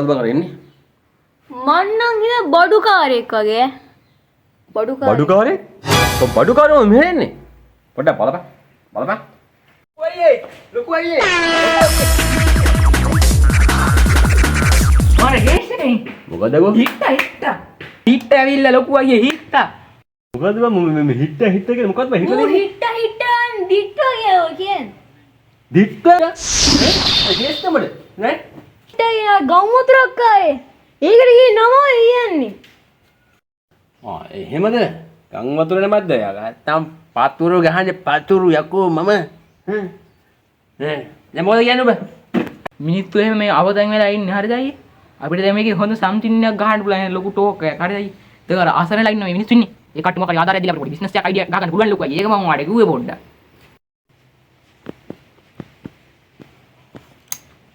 මොකද කරන්නේ? මං නම් හිත බඩුකාරයෙක් වගේ. බඩුකාරයෙක්? කො බඩුකාරයෝ මෙහෙ ඉන්නේ? පොඩ්ඩක් බලපන්. බලපන්. ඔයයේ ලොකු අයියේ. මම ගේෂනේ. මොකද ගෝ? හිට ඇවිල්ලා ලොකු අයියේ හිට. මොකද මම හිට කියලා මොකද්ද හිටන්නේ? ඌ හිට දිට්ට කියන්නේ. දිට්ට? ගේස් තමයි නේ? හිට කියන ගම්මුතුරක් ආයේ. ඒකට කී නම කියන්නේ. එහෙමද? ගම් වතුර නෙමෙයිද? නැත්තම් පතුරු ගහන්නේ පතුරු යකෝ මම. නේ දැන් මොකද කියන්නේ ඔබ? මිනිත්තු එහෙම මේ අවතන් වෙලා ඉන්නේ හරිද අයියේ? අපිට දැන් මේකේ හොඳ සම්තින් එකක් ගහන්න පුළුවන් ලොකු ටෝක් එකක් හරිද අයියේ? ඒක අර අසරණලා ඉන්න මේ මිනිස්සු ඉන්නේ. ඒ කට්ටිය මොකක්ද ආදාරය දීලා අපිට පොඩි බිස්නස් එකක් අයිඩියා ගහගන්න පුළුවන් ලොකු අයියේ. ඒක මම ඔයාලට කිව්වේ පොඩ්ඩක්.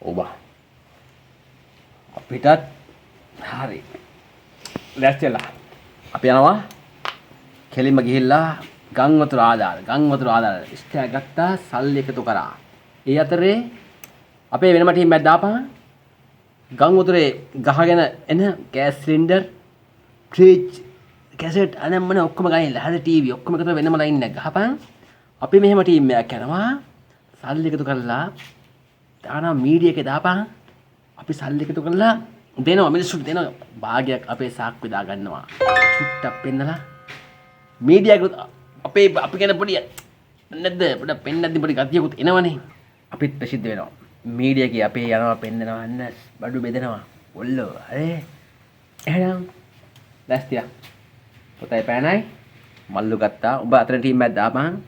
ඔබ අපිටත් හරි. ලැස්තිලා. අපි යනවා. කෙලින්ම ගිහිල්ලා ගම් වතුර ආදාර ඉස්ටෑ ගත්තා සල්ලි එකතු කරා. ඒ අතරේ අපේ වෙනම ටීම් එකක් දාපන්. ගම් වතුරේ ගහගෙන එන ගෑස් සිලින්ඩර්, ෆ්‍රිජ්, කැසට් අනම්මන ඔක්කොම ගනින්න. හරි ටීවී ඔක්කොම එකතු වෙනම ලයින් එකක් ගහපන්. අපි මෙහෙම ටීම් එකක් යනවා. සල්ලි එකතු කරලා දානවා මීඩියා එකේ දාපන්. අපි සල්ලි එකතු කරලා දෙනවා මිනිස්සුන්ට දෙනවා භාගයක් අපේ සාක්කුවේ දා ගන්නවා. චුට්ටක් පෙන්නලා මීඩියා අපේ අපි කියන පොඩි නැද්ද පොඩ පෙන්නද්දි පොඩි ගතියකුත් එනවනේ. අපිත් ප්‍රසිද්ධ වෙනවා. මීඩියා කී අපේ යනවා පෙන්නනවා අන්න බඩු බෙදනවා. ඔල්ලෝ හරි. එහෙනම් දැස්තියා. පොතයි පෑනයි මල්ලු ගත්තා. ඔබ අතන ටීම් එකක් දාපන්.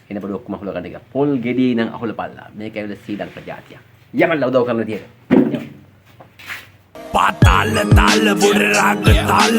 එන බඩු ඔක්කොම අහුල ගන්න එක. පොල් ගෙඩි නම් අහුල පල්ලා. මේක ඇවිල්ලා ශ්‍රී ලංකා ජාතිය. යමල්ලා උදව් කරන විදියට. පාතාල තාල බොඩ රාග තාල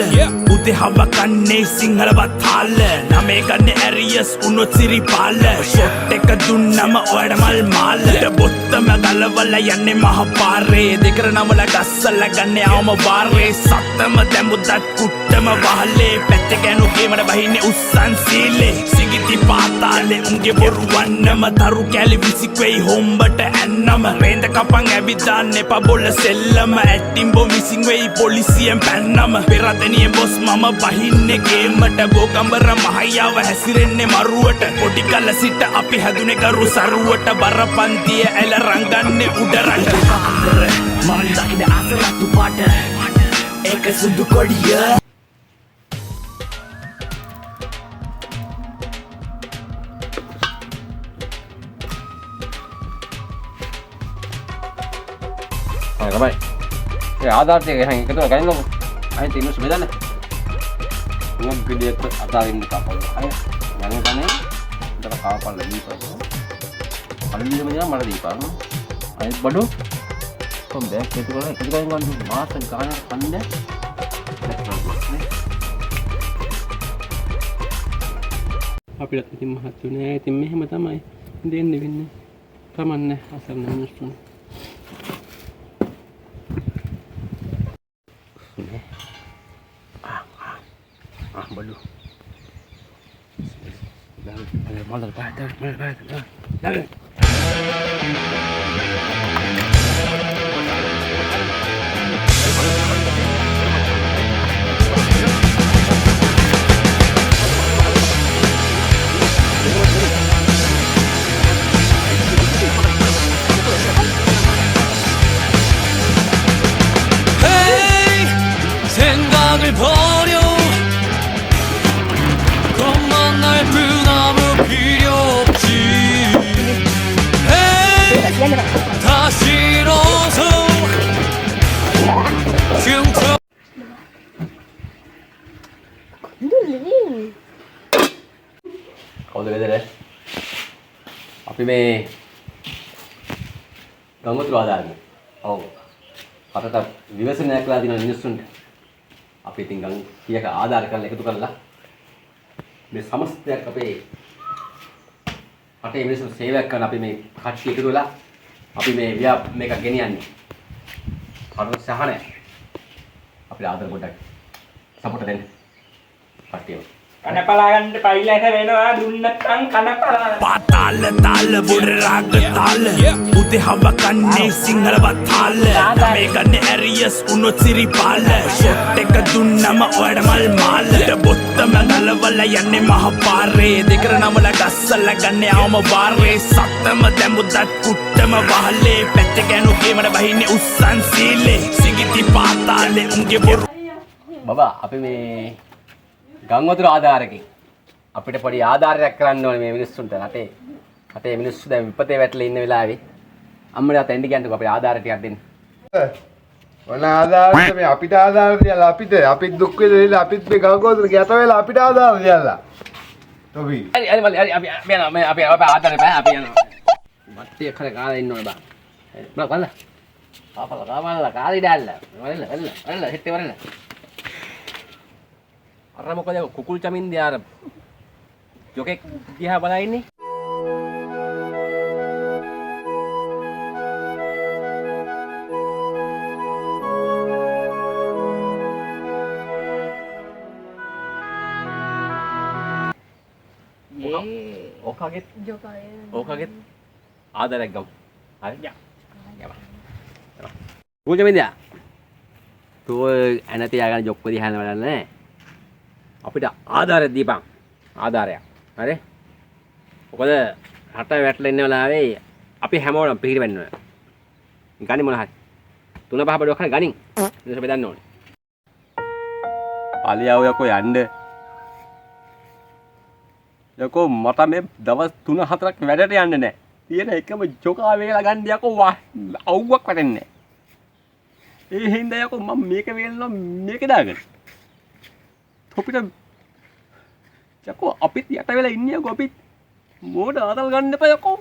උදේ හව කන්නේ සිංහලවත් තාල නමේ ගන්න ඇරියස් උනොත් සිරිපාල ෂොට් එක දුන්නම ඔයාට මල් මාල බොත්තම ගලවලා යන්නේ මහ පාරේ දෙකර නමල ගස්සලා ගන්න આવම වාරේ සත්තම දැමුදත් කුට්ටම වහලේ පැත්ත ගෑනු ගේමන බහින්නේ උස්සන් සීලේ සිගිති පාතාලේ උන්ගේ බොරු වන්නම තරු කැලි විසිකෙයි හොම්බට ඇන්නම රේන්ද කපන් ඇවිදාන්න එපා බොල සෙල්ලම ඇටිම්බෝ මිසින් වෙයි පොලිසියෙන් පැන්නම පෙරදෙනියේ බොස් මම බහින්නේ ගේමට බෝකම්බර මහයාව හැසිරෙන්නේ මරුවට පොඩි කල සිට අපි හැදුනේ කරු සරුවට බරපන්තිය ඇල රංගන්නේ උඩරට මම දකින අසරත්තු පාට ඒක සුදු කොඩිය Bye. ආදාර්ය එක එහෙනම් එකතු ගනින්නකො. අයින් තියෙන සුබදන්න. මොකක් විදියට අතාරින්න කපල. අය යන්නේ තනේ. උඩට කාපල්ල දීපන්. අල්ලියම දිනා මට දීපන්. අයිත් බඩු. කොම් බෑග් එකතු කරලා එකතු කරගෙන ගන්න මාස ගානක් කන්නේ. අපිට ඉතින් මහත්තු නෑ. ඉතින් මෙහෙම තමයි දෙන්නේ වෙන්නේ. කමන්නේ අසන්න මිනිස්සුන්. Balu. Malah dah. Hey, 생각을 버려 필요 없지 다시 일어서 흉터 කවුද වෙදලේ? අපි මේ ගංගොතුරු ආදාන්නේ. ඔව්. අපට විවසනයක් කළා දින මිනිස්සුන්ට. අපි ඉතින් ගම් කීයක ආධාර කරලා එකතු කරලා මේ සමස්තයක් අපේ රටේ මිනිස්සු සේවයක් කරන අපි මේ කට්ටිය එකතු වෙලා අපි මේ මේක ගෙනියන්නේ. කරුණ සහනය. අපිට ආදර පොඩ්ඩක් සපෝට් දෙන්න. කට්ටියව. කනපලා ගන්න පයිලට වෙනවා දුන්නත්නම් කනපලා පාතාල තාල බොඩ රාග තාල උදේ හව කන්නේ සිංහලවත් තාල මේ ගන්නේ ඇරියස් උනොත් සිරිපාල ෂොට් එක දුන්නම ඔයාට මල් මාල බොත්තම ගලවල යන්නේ මහ පාරේ දෙකර නමල ගස්සල ගන්නේ ආවම වාරේ සත්තම දැම්බුදත් කුට්ටම වහලේ පැත්ත ගෑනු ගේමඩ බහින්නේ උස්සන් සීලේ සිගිති පාතාලේ උන්ගේ බොරු බබා අපි මේ ගංවතුර ආධාරකෙන් අපිට පොඩි ආධාරයක් කරන්න ඕනේ මේ මිනිස්සුන්ට රටේ මිනිස්සු දැන් විපතේ වැටලා ඉන්න වෙලාවේ අම්මලා තැන්ඩි කියන්නකෝ අපේ ආධාර ටිකක් දෙන්න. මොන ආධාරද මේ අපිට ආධාර තියලා අපිත් දුක් විඳලා අපිත් මේ ගංගෝතර ගැත වෙලා අපිට ආධාර තියලා. තොපි. හරි මල්ලි අපි යනවා අපි ආධාරේ බෑ අපි යනවා. මත්තේ කර කාලා ඉන්න ඕනේ බා. බා කල්ලා. කාපලා කාලි දාන්න. වරල්ල හිටේ වරල්ල. අර මොකද කුකුල් චමින්දේ අර ජොකෙක් දිහා බලා ඉන්නේ. ඕකගෙත් ආදරයක් ගමු. හරි. යමු. කුකුල් චමින්දා. තෝ ඇන තියාගෙන ජොක්ක දිහා යන වැඩක් නැහැ. අපිට ආධාරයක් දීපන්. ආධාරයක්. හරි? මොකද රට වැටලා ඉන්න වෙලාවේ අපි හැමෝටම පිළිහිර වෙන්න ඕනේ. ගනි මොන හරි. 3 5 බඩුවක් හරි ගනින්. ඊට බෙදන්න ඕනේ. අලියාව යකෝ යන්න. යකෝ මට මේ දවස් 3 4ක් වැඩට යන්නේ නැහැ. තියෙන එකම ජොකා වේලා ගන්න යකෝ අවුවක් වැටෙන්නේ නැහැ. ඒ හින්දා යකෝ මම මේක වේලනවා මේක දාගෙන. අපිට යකෝ අපිත් යට වෙලා ඉන්නේ යකෝ අපිත් මෝඩ ආතල් ගන්න එපා යකෝ